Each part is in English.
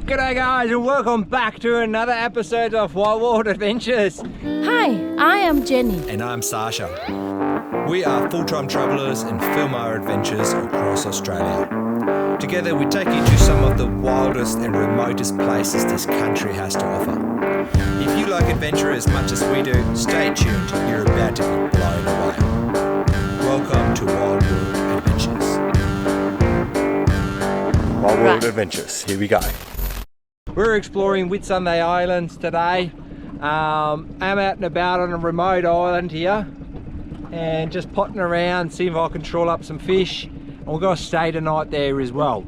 G'day guys and welcome back to another episode of Wild World Adventures. Hi, I am Jenny. And I'm Sasha. We are full-time travellers and film our adventures across Australia. Together we take you to some of the wildest and remotest places this country has to offer. If you like adventure as much as we do, stay tuned, you're about to be blown away. Welcome to Wild World Adventures. Wild World Adventures, here we go. We're exploring Whitsunday Islands today. I'm out and about on a remote island here and just potting around, seeing if I can trawl up some fish. And we're going to stay tonight there as well.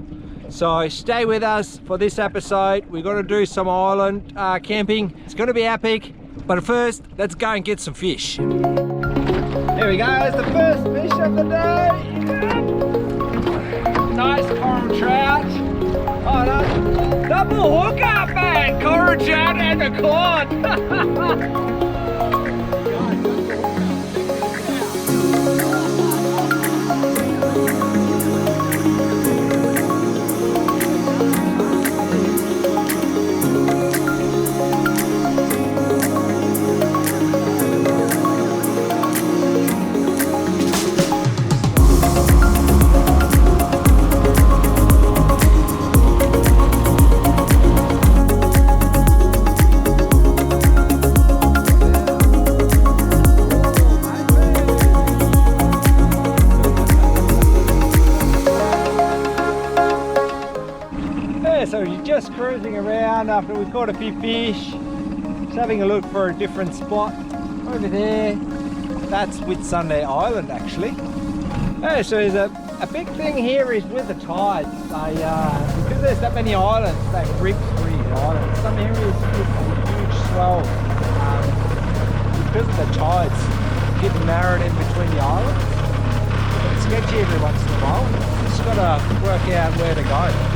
So stay with us for this episode. We're going to do some island camping. It's going to be epic, but first let's go and get some fish. There we go, that's the first fish of the day. Nice coral trout. Oh no, double hookup man, coral trout and a cod. So you're just cruising around after we caught a few fish, just having a look for a different spot. Over there, that's Whitsunday Island actually. Yeah, so there's a big thing here is with the tides. Because there's that many islands, they rip through the islands. Some areas get huge swell because of the tides getting narrowed in between the islands. It's sketchy every once in a while. Just got to work out where to go.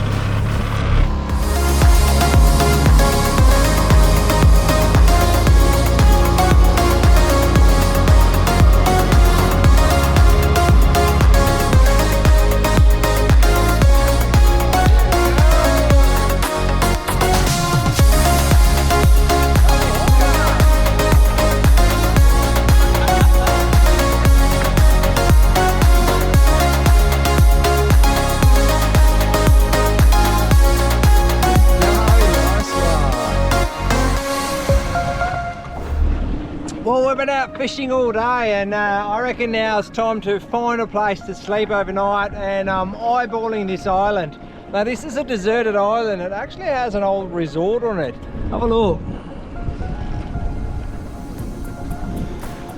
Well, we've been out fishing all day and I reckon now it's time to find a place to sleep overnight, and I'm eyeballing this island. Now this is a deserted island. It actually has an old resort on it. Have a look.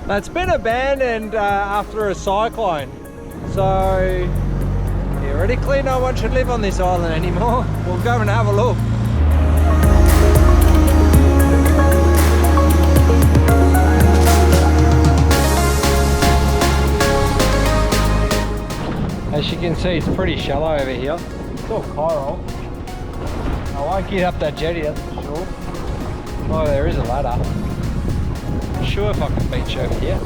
Now it's been abandoned after a cyclone. So theoretically no one should live on this island anymore. We'll go and have a look. As you can see, it's pretty shallow over here. It's all coral. I won't get up that jetty, that's for sure. Oh, there is a ladder. Not sure if I can beach over here.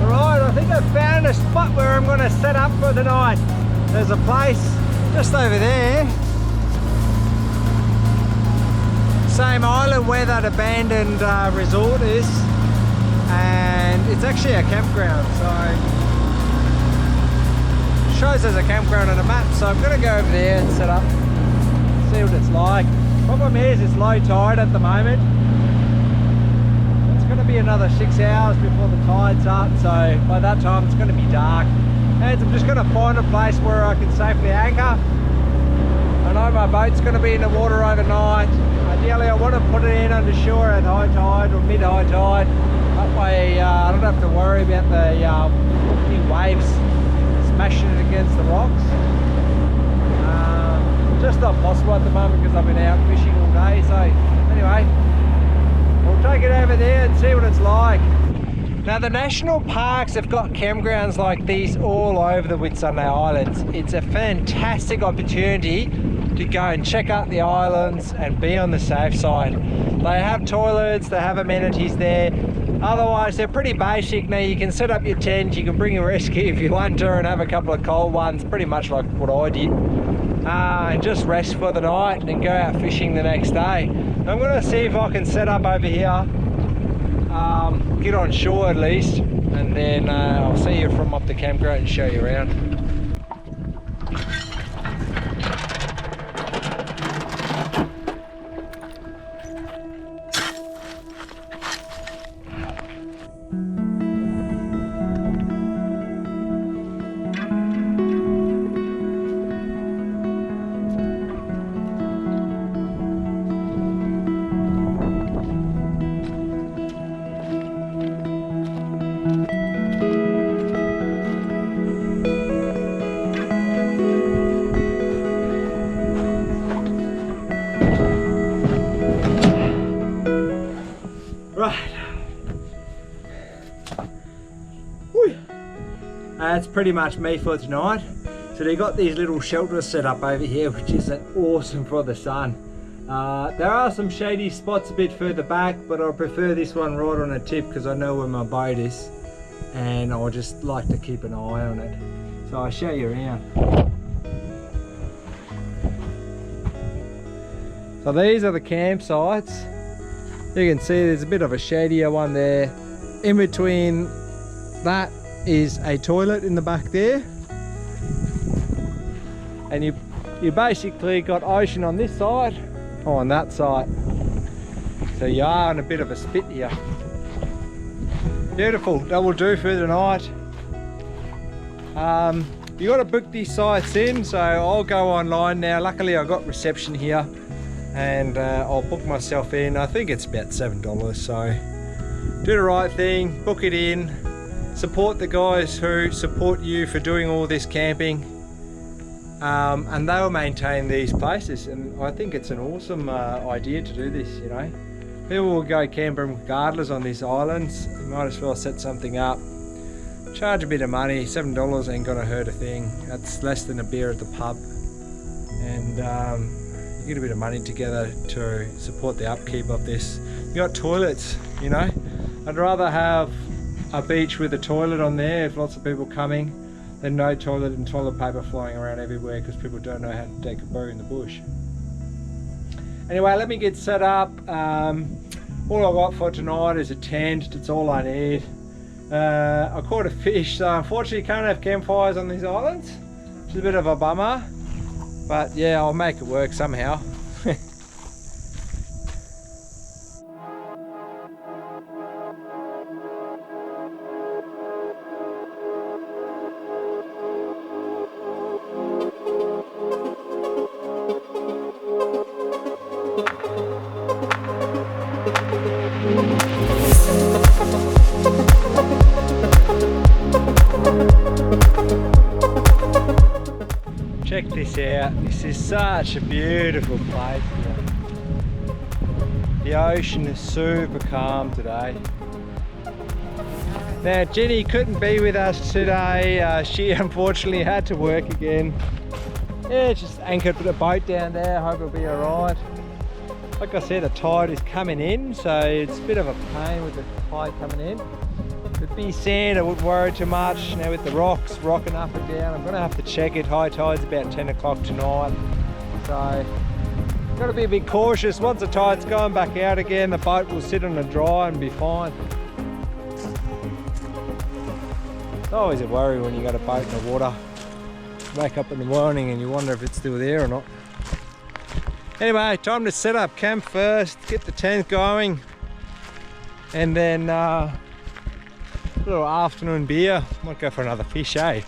Alright, I think I've found a spot where I'm going to set up for the night. There's a place just over there. Same island where that abandoned resort is, and it's actually a campground, so it shows as a campground on a map. So I'm going to go over there and set up, see what it's like. Problem is it's low tide at the moment. It's going to be another 6 hours before the tide's up, so by that time it's going to be dark, and I'm just going to find a place where I can safely anchor. I know my boat's going to be in the water overnight. Ideally I want to put it in under shore at high tide or mid-high tide. That way I don't have to worry about the big waves smashing it against the rocks. Just not possible at the moment because I've been out fishing all day. So anyway, we'll take it over there and see what it's like. Now the national parks have got campgrounds like these all over the Whitsunday Islands. It's a fantastic opportunity to go and check out the islands and be on the safe side. They have toilets, they have amenities there. Otherwise, they're pretty basic. Now you can set up your tent, you can bring a rescue if you want to and have a couple of cold ones, pretty much like what I did. And just rest for the night and then go out fishing the next day. I'm going to see if I can set up over here, get on shore at least, and then I'll see you from up the campground and show you around. That's pretty much me for tonight. So they got these little shelters set up over here, which is awesome for the sun. There are some shady spots a bit further back, but I prefer this one right on a tip because I know where my boat is and I just like to keep an eye on it. So I'll show you around. So these are the campsites. You can see there's a bit of a shadier one there. In between that is a toilet in the back there, and you basically got ocean on this side or on that side, so you are on a bit of a spit here. Beautiful, that will do for the night. You got to book these sites in, so I'll go online now. Luckily I got reception here and I'll book myself in. I think it's about $7, so do the right thing, book it in. Support the guys who support you for doing all this camping, and they will maintain these places, and I think it's an awesome idea to do this, you know. People will go camping regardless on these islands. You might as well set something up, charge a bit of money. $7 ain't gonna hurt a thing. That's less than a beer at the pub, and you get a bit of money together to support the upkeep of this. You got toilets, you know. I'd rather have a beach with a toilet on there if lots of people coming, then no toilet and toilet paper flying around everywhere because people don't know how to take a poo in the bush. Anyway, let me get set up. All I got for tonight is a tent. It's all I need. I caught a fish, so unfortunately can't have campfires on these islands, which is a bit of a bummer, but yeah, I'll make it work somehow. Check this out, this is such a beautiful place here. The ocean is super calm today. Now Jenny couldn't be with us today, she unfortunately had to work again. Yeah, just anchored the boat down there, hope it'll be alright. Like I said, the tide is coming in, so it's a bit of a pain with the tide coming in. If it be sand, I wouldn't worry too much. Now with the rocks rocking up and down, I'm going to have to check it. High tide's about 10 o'clock tonight, so got to be a bit cautious. Once the tide's going back out again, the boat will sit on the dry and be fine. It's always a worry when you got a boat in the water. Wake up in the morning and you wonder if it's still there or not. Anyway, time to set up camp first, get the tent going, and then a little afternoon beer. Might go for another fish, eh?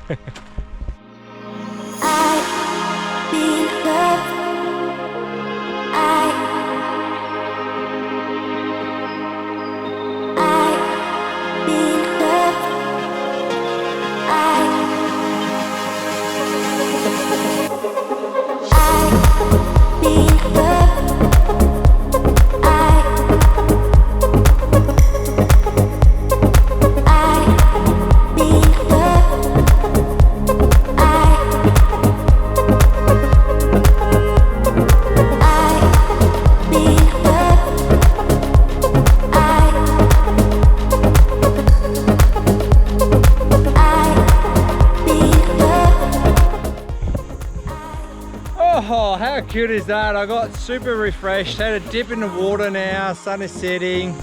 cute is that? I got super refreshed, had a dip in the water now, sun is setting.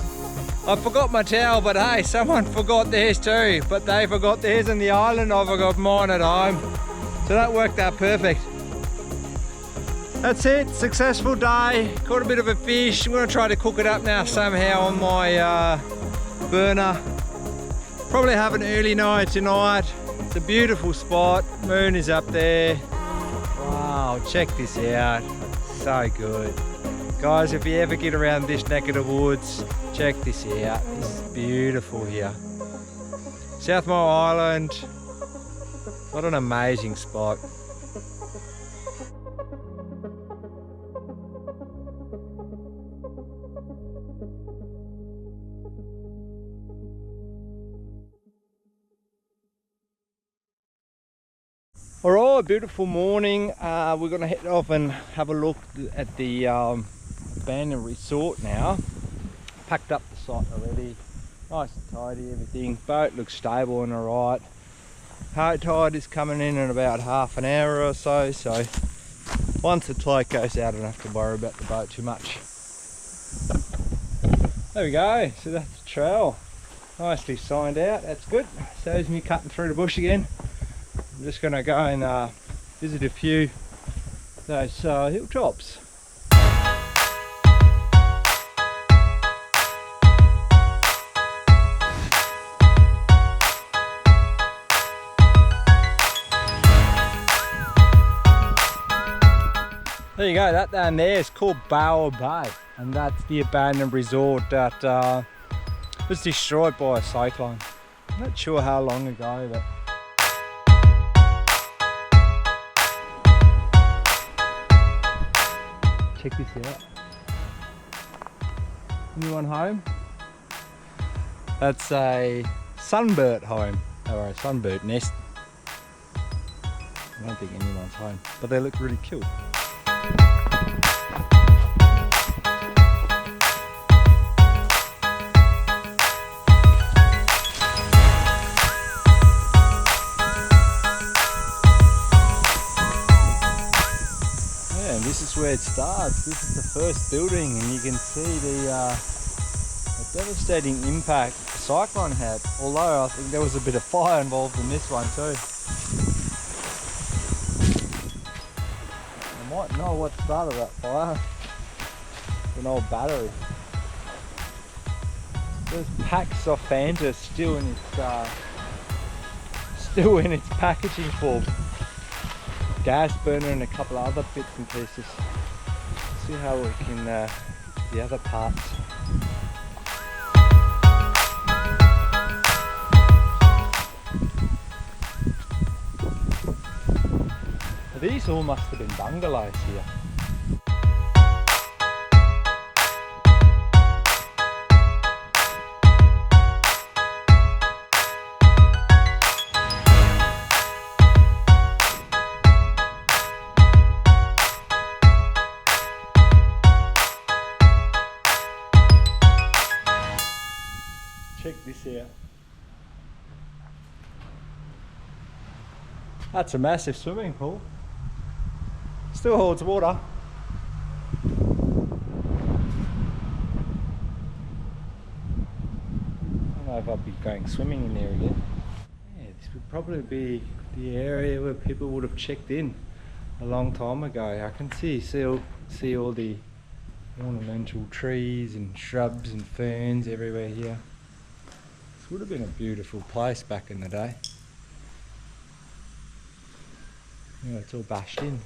I forgot my towel, but hey, someone forgot theirs too. But they forgot theirs on the island, I forgot mine at home. So that worked out perfect. That's it, successful day. Caught a bit of a fish. I'm gonna try to cook it up now somehow on my burner. Probably have an early night tonight. It's a beautiful spot, moon is up there. Wow, check this out, so good. Guys, if you ever get around this neck of the woods, check this out. This is beautiful here. South Mole Island, what an amazing spot. Alright, beautiful morning. We're going to head off and have a look at the abandoned resort now. Packed up the site already. Nice and tidy, everything. Boat looks stable and alright. High tide is coming in about half an hour or so, so once the tide goes out I don't have to worry about the boat too much. There we go, so that's the trail. Nicely signed out, that's good. Saves me cutting through the bush again. I'm just going to go and visit a few of those hilltops. There you go, that down there is called Bower Bay, and that's the abandoned resort that was destroyed by a cyclone. I'm not sure how long ago, but check this out. Anyone home? That's a sunbird home, or a sunbird nest. I don't think anyone's home, but they look really cute. This is where it starts. This is the first building, and you can see the devastating impact the cyclone had, although I think there was a bit of fire involved in this one too. I might know what started that fire. An old battery. There's packs of Fanta still in its packaging form. Gas burner and a couple of other bits and pieces. See how we can the other parts. These all must have been bungalows here. Check this out. That's a massive swimming pool. Still holds water. I don't know if I'll be going swimming in there again. Yeah, this would probably be the area where people would have checked in a long time ago. I can see all the ornamental trees and shrubs and ferns everywhere here. This would have been a beautiful place back in the day. Yeah, it's all bashed in.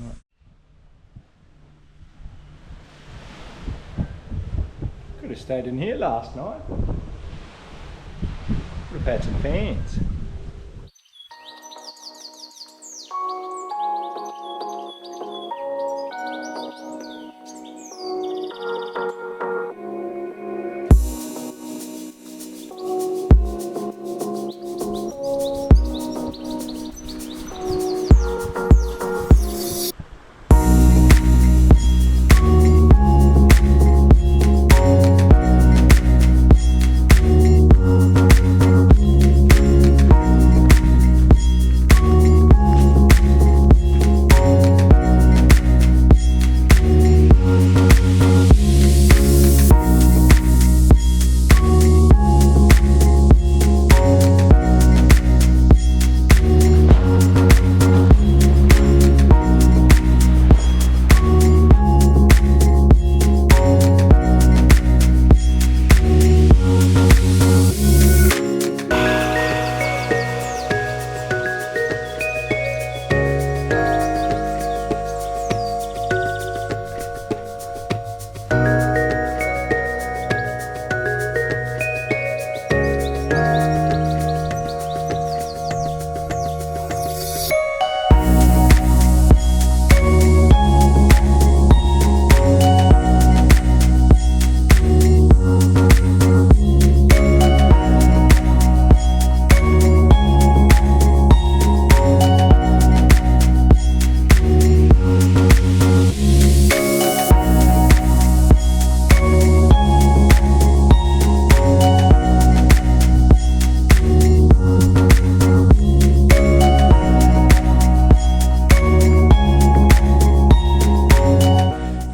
Right. Could have stayed in here last night. Would have had some fans.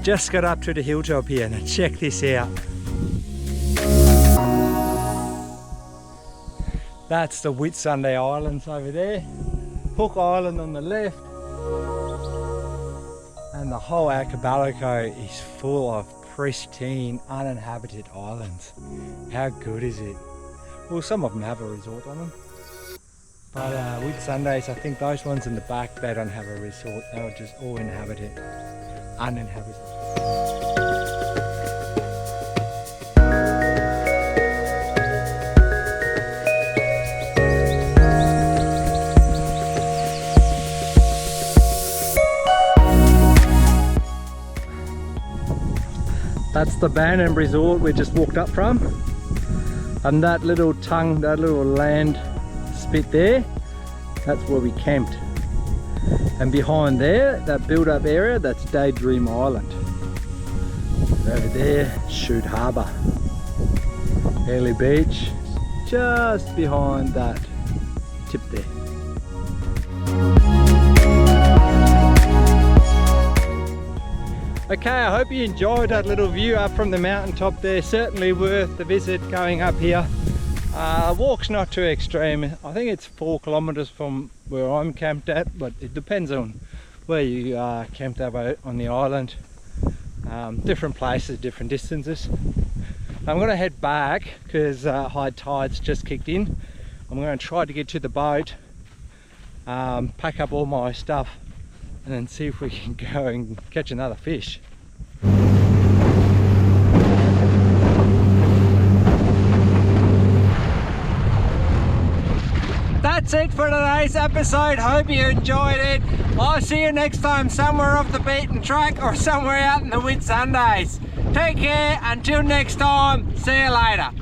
Just got up to the hilltop here. Now check this out. That's the Whitsunday Islands over there. Hook Island on the left. And the whole archipelago is full of pristine, uninhabited islands. How good is it? Well, some of them have a resort on them. But Whitsundays, I think those ones in the back, they don't have a resort. They were just all uninhabited. That's the abandoned resort we just walked up from. And that little tongue, that little land spit there, that's where we camped. And behind there, that build-up area, that's Daydream Island. Over there, Shoot Harbour. Early Beach, just behind that tip there. Okay, I hope you enjoyed that little view up from the mountaintop there. Certainly worth the visit going up here. Walk's not too extreme. I think it's 4 kilometers from where I'm camped at, but it depends on where you are camped at on the island. Different places, different distances. I'm going to head back because high tide's just kicked in. I'm going to try to get to the boat, pack up all my stuff, and then see if we can go and catch another fish. That's it for today's episode. Hope you enjoyed it. I'll see you next time somewhere off the beaten track or somewhere out in the Whitsundays. Take care. Until next time. See you later.